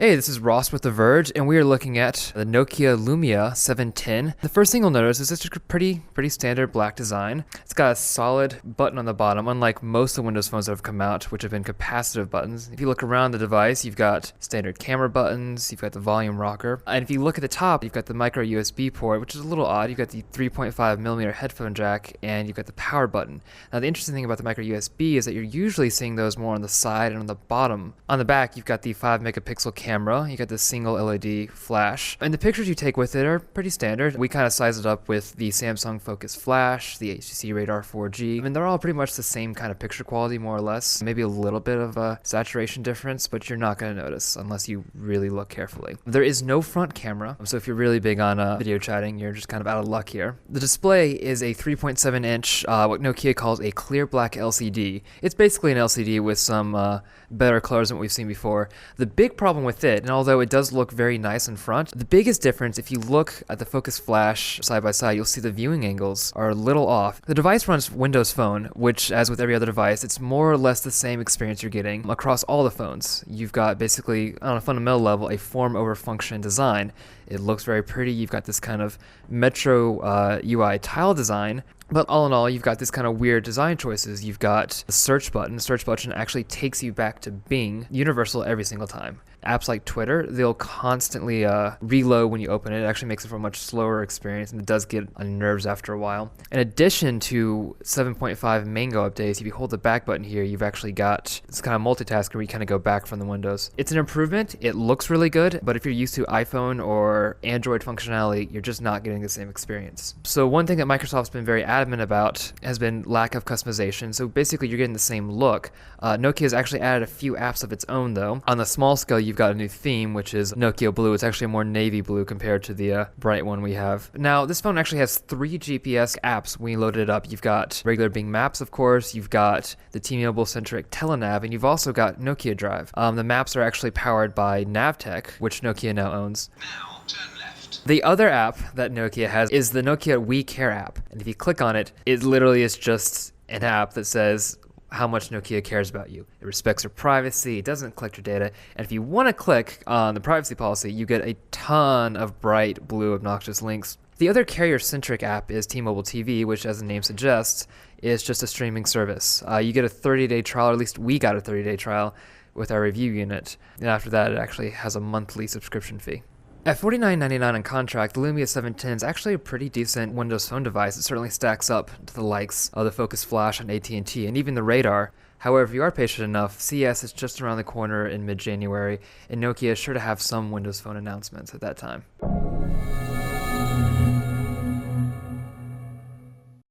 Hey, this is Ross with The Verge, and we are looking at the Nokia Lumia 710. The first thing you'll notice is it's a pretty standard black design. It's got a solid button on the bottom, unlike most of the Windows phones that have come out, which have been capacitive buttons. If you look around the device, you've got standard camera buttons, you've got the volume rocker, and if you look at the top, you've got the micro USB port, which is a little odd. You've got the 3.5mm headphone jack, and you've got the power button. Now, the interesting thing about the micro USB is that you're usually seeing those more on the side and on the bottom. On the back, you've got the 5-megapixel camera, you got the single LED flash, and the pictures you take with it are pretty standard. We kind of size it up with the Samsung Focus Flash, the HTC Radar 4G, and they're all pretty much the same kind of picture quality, more or less. Maybe a little bit of a saturation difference, but you're not going to notice unless you really look carefully. There is no front camera, so if you're really big on video chatting, you're just kind of out of luck here. The display is a 3.7-inch, what Nokia calls a clear black LCD. It's basically an LCD with some better colors than what we've seen before. The big problem with it, and although it does look very nice in front, the biggest difference, if you look at the Focus Flash side by side, you'll see the viewing angles are a little off. The device runs Windows Phone, which, as with every other device, it's more or less the same experience you're getting across all the phones. You've got basically, on a fundamental level, a form over function design. It looks very pretty. You've got this kind of Metro UI tile design. But all in all, you've got this kind of weird design choices. You've got the search button. The search button actually takes you back to Bing, universal every single time. Apps like Twitter, they'll constantly reload when you open it. It actually makes it for a much slower experience, and it does get on your nerves after a while. In addition to 7.5 Mango updates, if you hold the back button here, you've actually got this kind of multitasker where you kind of go back from the windows. It's an improvement. It looks really good, but if you're used to iPhone or Android functionality, you're just not getting the same experience. So one thing that Microsoft's been very adamant about has been lack of customization. So basically, you're getting the same look. Nokia has actually added a few apps of its own, though. On the small scale, you've got a new theme, which is Nokia Blue. It's actually a more navy blue compared to the bright one we have. Now, this phone actually has 3 GPS apps when you load it up. You've got regular Bing Maps, of course. You've got the T-Mobile-centric Telenav, and you've also got Nokia Drive. The maps are actually powered by Navtech, which Nokia now owns. Now, turn left. The other app that Nokia has is the Nokia We Care app. And if you click on it, it literally is just an app that says how much Nokia cares about you. It respects your privacy, it doesn't collect your data, and if you want to click on the privacy policy, you get a ton of bright blue obnoxious links. The other carrier-centric app is T-Mobile TV, which, as the name suggests, is just a streaming service. You get a 30-day trial, or at least we got a 30-day trial with our review unit, and after that it actually has a monthly subscription fee. At $49.99 on contract, the Lumia 710 is actually a pretty decent Windows Phone device. It certainly stacks up to the likes of the Focus Flash on AT&T and even the Radar. However, if you are patient enough, CES is just around the corner in mid-January, and Nokia is sure to have some Windows Phone announcements at that time.